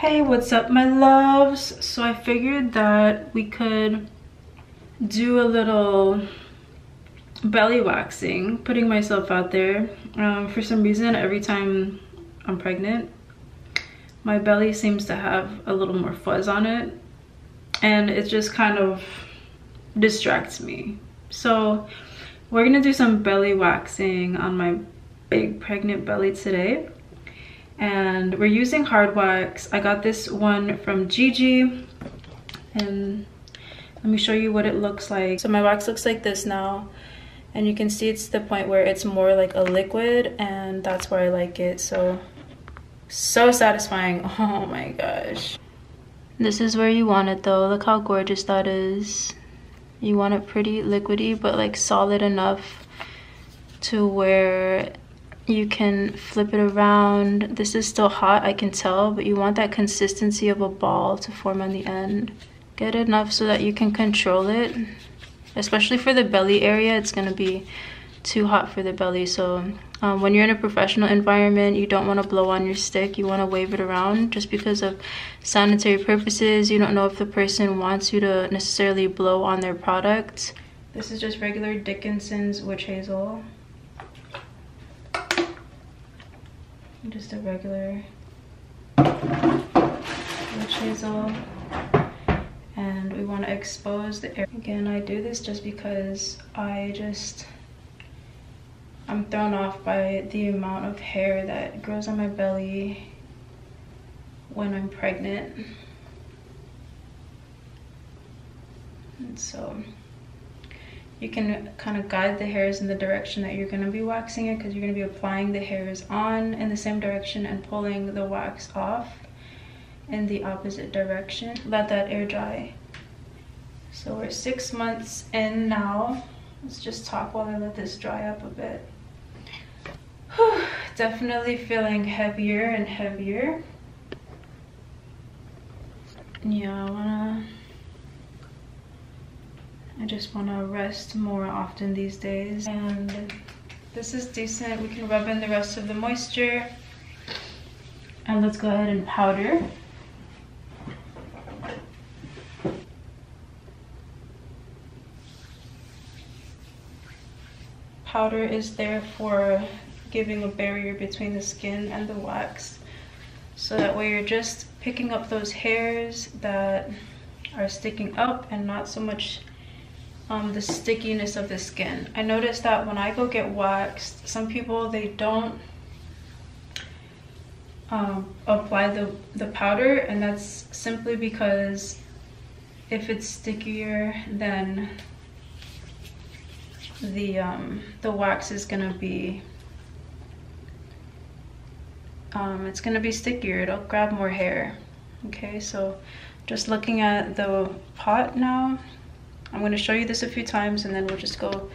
Hey, what's up my loves? So I figured that we could do a little belly waxing, putting myself out there. For some reason, every time I'm pregnant, my belly seems to have a little more fuzz on it, and it just kind of distracts me. So we're gonna do some belly waxing on my big pregnant belly today. And we're using hard wax. I got this one from Gigi, and let me show you what it looks like. So my wax looks like this now, and you can see it's the point where it's more like a liquid, and that's where I like it. So satisfying. Oh my gosh. This is where you want it though. Look how gorgeous that is. You want it pretty liquidy, but like solid enough to where you can flip it around. This is still hot, I can tell, but you want that consistency of a ball to form on the end. Get it enough so that you can control it. Especially for the belly area, it's gonna be too hot for the belly. So when you're in a professional environment, you don't want to blow on your stick. You want to wave it around just because of sanitary purposes. You don't know if the person wants you to necessarily blow on their product. This is just regular Dickinson's witch hazel. Just a regular witch hazel, and we want to expose the area. Again, I do this just because I'm thrown off by the amount of hair that grows on my belly when I'm pregnant, and so you can kind of guide the hairs in the direction that you're going to be waxing it, because you're going to be applying the hairs on in the same direction and pulling the wax off in the opposite direction. Let that air dry. So we're 6 months in now. Let's just talk while I let this dry up a bit. Whew, definitely feeling heavier and heavier. Yeah, I just want to rest more often these days, and this is decent. We can rub in the rest of the moisture, and let's go ahead and powder. Powder is there for giving a barrier between the skin and the wax, so that way you're just picking up those hairs that are sticking up and not so much the stickiness of the skin. I noticed that when I go get waxed, some people, they don't apply the powder, and that's simply because if it's stickier, then the wax is gonna be it's gonna be stickier. It'll grab more hair. Okay, so just looking at the pot now, I'm going to show you this a few times, and then we'll just go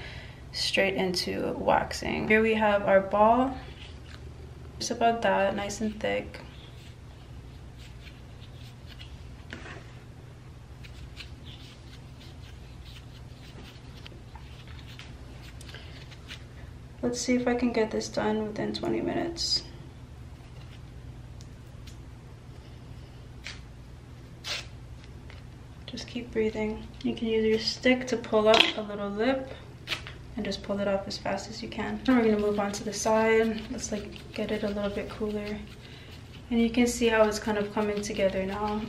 straight into waxing. Here we have our ball. Just about that, nice and thick. Let's see if I can get this done within 20 minutes. Just keep breathing. You can use your stick to pull up a little lip and just pull it off as fast as you can. And we're gonna move on to the side. Let's like get it a little bit cooler. And you can see how it's kind of coming together now.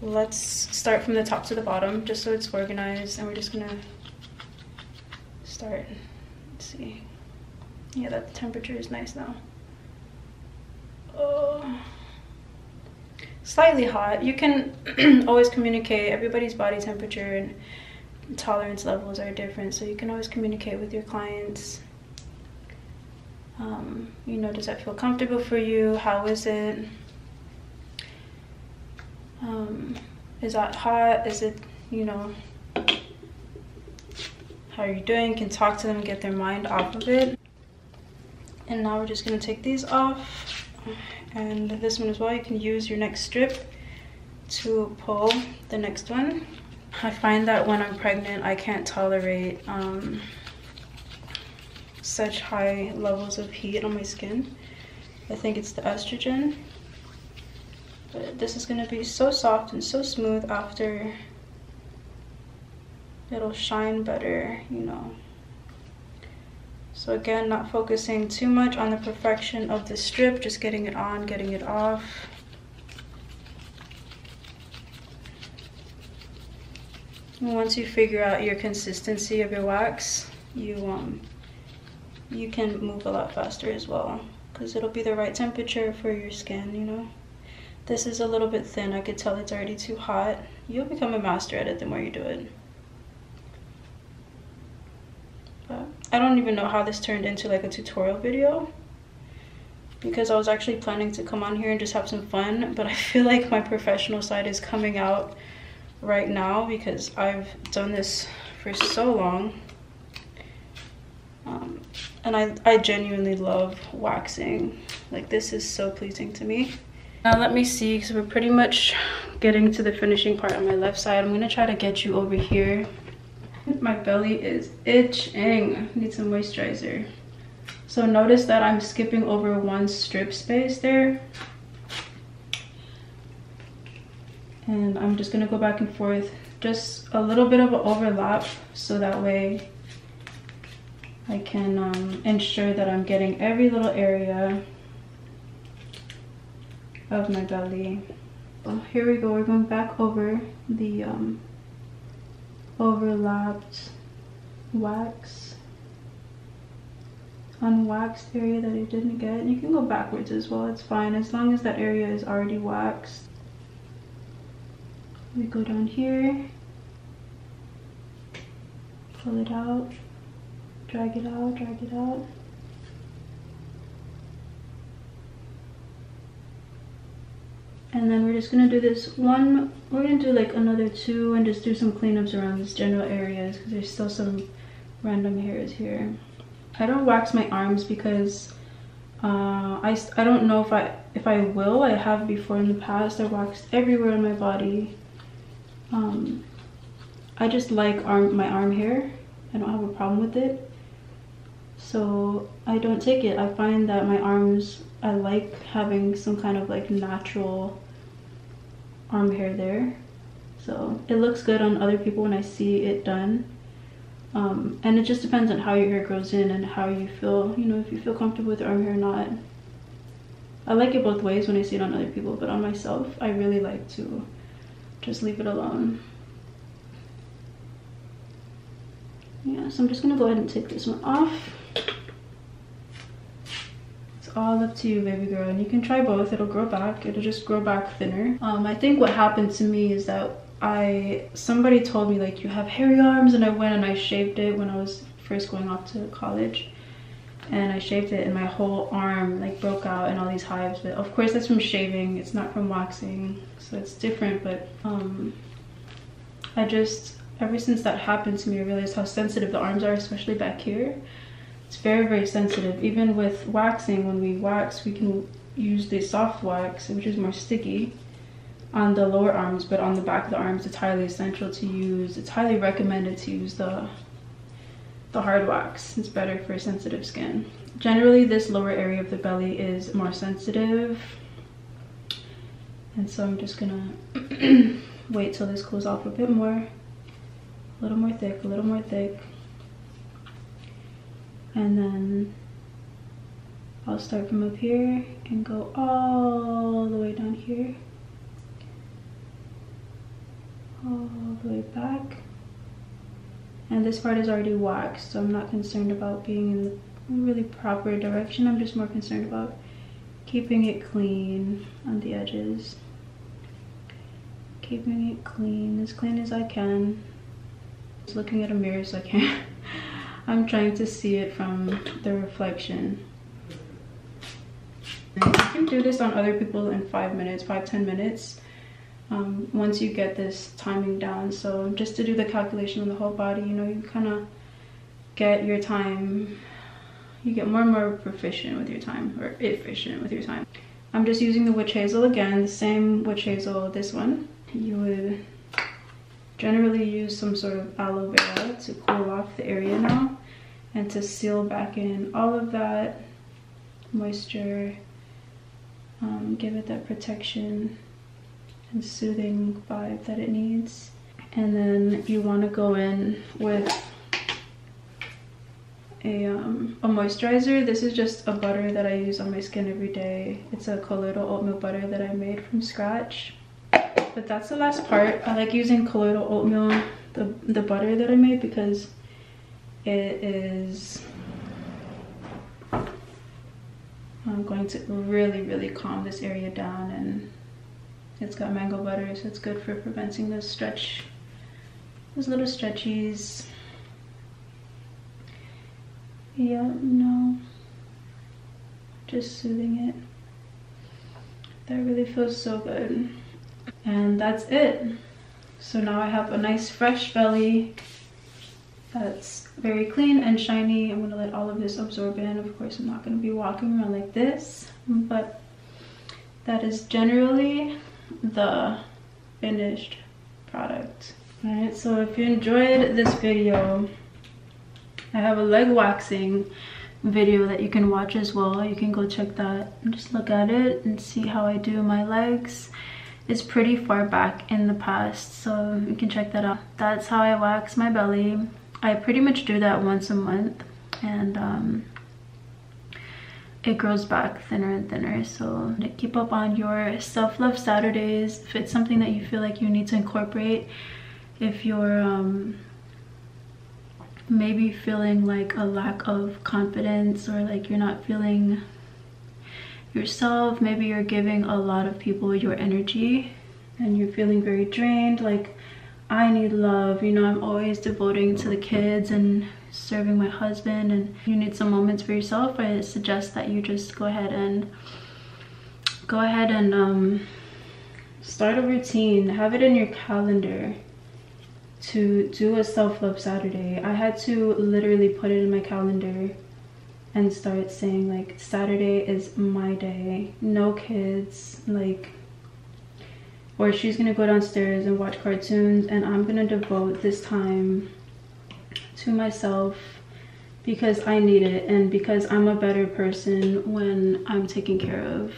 Let's start from the top to the bottom just so it's organized, and we're just gonna start. Let's see. Yeah, that temperature is nice now. Oh. Slightly hot. You can always communicate. Everybody's body temperature and tolerance levels are different, so you can always communicate with your clients. You know, does that feel comfortable for you? How is it? Is that hot? Is it, you know, how are you doing? You can talk to them, get their mind off of it. And now we're just gonna take these off. And this one as well, you can use your next strip to pull the next one. I find that when I'm pregnant, I can't tolerate such high levels of heat on my skin. I think it's the estrogen. But this is gonna be so soft and so smooth after. It'll shine better, you know. So again, not focusing too much on the perfection of the strip, just getting it on, getting it off. And once you figure out your consistency of your wax, you can move a lot faster as well, because it'll be the right temperature for your skin, you know. This is a little bit thin. I could tell it's already too hot. You'll become a master at it the more you do it. But I don't even know how this turned into like a tutorial video, because I was actually planning to come on here and just have some fun, but I feel like my professional side is coming out right now because I've done this for so long. And I genuinely love waxing. Like, this is so pleasing to me. Now let me see, because we're pretty much getting to the finishing part on my left side. I'm gonna try to get you over here. My belly is itching. Need some moisturizer. So notice that I'm skipping over one strip space there. And I'm just gonna go back and forth. Just a little bit of an overlap, so that way I can ensure that I'm getting every little area of my belly. So here we go. We're going back over the overlapped wax, unwaxed area that I didn't get. And you can go backwards as well, it's fine, as long as that area is already waxed. We go down here, pull it out, drag it out, drag it out. And then we're just gonna do this one, we're gonna do like another two and just do some cleanups around these general areas because there's still some random hairs here. I don't wax my arms because I don't know if I will. I have before in the past. I waxed everywhere on my body. I just like my arm hair. I don't have a problem with it, so I don't take it. I find that my arms, I like having some kind of like natural arm hair there, so it looks good on other people when I see it done. And it just depends on how your hair grows in and how you feel, you know, if you feel comfortable with your arm hair or not. I like it both ways when I see it on other people, but on myself I really like to just leave it alone. Yeah, so I'm just gonna go ahead and take this one off. It's all up to you, baby girl, and you can try both. It'll grow back, it'll just grow back thinner. I think what happened to me is that somebody told me like, you have hairy arms, and I went and I shaved it when I was first going off to college, and I shaved it and my whole arm like broke out and all these hives. But of course that's from shaving, it's not from waxing, so it's different. But ever since that happened to me, I realized how sensitive the arms are, especially back here. It's very, very sensitive. Even with waxing, when we wax, we can use the soft wax, which is more sticky, on the lower arms, but on the back of the arms, it's highly essential to use. It's highly recommended to use the hard wax. It's better for sensitive skin. Generally, this lower area of the belly is more sensitive, and so I'm just gonna wait till this cools off a bit more. A little more thick, a little more thick. And then I'll start from up here and go all the way down here. All the way back. And this part is already waxed, so I'm not concerned about being in the really proper direction. I'm just more concerned about keeping it clean on the edges. Keeping it clean, as clean as I can. Just looking at a mirror so I can't. I'm trying to see it from the reflection. You can do this on other people in 5 minutes, 5-10 minutes. Once you get this timing down. So just to do the calculation on the whole body, you know, you kind of get your time, you get more and more proficient with your time, or efficient with your time. I'm just using the witch hazel again, the same witch hazel, this one. You would generally use some sort of aloe vera to cool off the area now and to seal back in all of that moisture give it that protection and soothing vibe that it needs. And then you want to go in with a moisturizer. This is just a butter that I use on my skin every day. It's a colloidal oatmeal butter that I made from scratch. But that's the last part. I like using colloidal oatmeal, the butter that I made, because it is going to really calm this area down, and it's got mango butter, so it's good for preventing those little stretchies. Yeah, no, just soothing it. That really feels so good. And that's it. So now I have a nice fresh belly that's very clean and shiny. I'm gonna let all of this absorb in. Of course, I'm not gonna be walking around like this, but that is generally the finished product. All right, so if you enjoyed this video, I have a leg waxing video that you can watch as well. You can go check that and just look at it and see how I do my legs. It's pretty far back in the past, so you can check that out. That's how I wax my belly. I pretty much do that once a month, and it grows back thinner and thinner. So keep up on your self-love Saturdays. If it's something that you feel like you need to incorporate, if you're maybe feeling like a lack of confidence, or like you're not feeling yourself, maybe you're giving a lot of people your energy and you're feeling very drained, like I need love, you know, I'm always devoting to the kids and serving my husband, and you need some moments for yourself, I suggest that you just go ahead and start a routine. Have it in your calendar to do a self-love Saturday. I had to literally put it in my calendar and start saying, like, Saturday is my day, no kids, like, or she's gonna go downstairs and watch cartoons, and I'm gonna devote this time to myself because I need it, and because I'm a better person when I'm taken care of.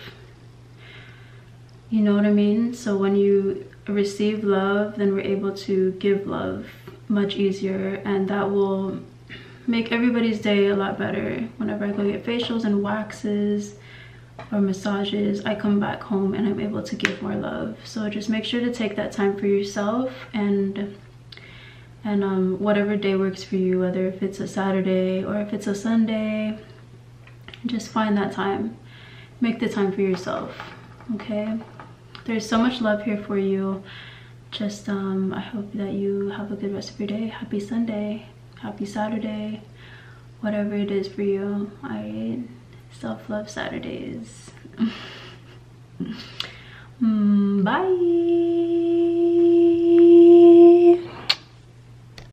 You know what I mean? So when you receive love, then we're able to give love much easier, and that will make everybody's day a lot better. Whenever I go get facials and waxes or massages, I come back home and I'm able to give more love. So just make sure to take that time for yourself, and whatever day works for you, whether if it's a Saturday or if it's a Sunday, just find that time. Make the time for yourself, okay? There's so much love here for you. Just I hope that you have a good rest of your day. Happy Sunday, happy Saturday, whatever it is for you. I self-love Saturdays. Bye.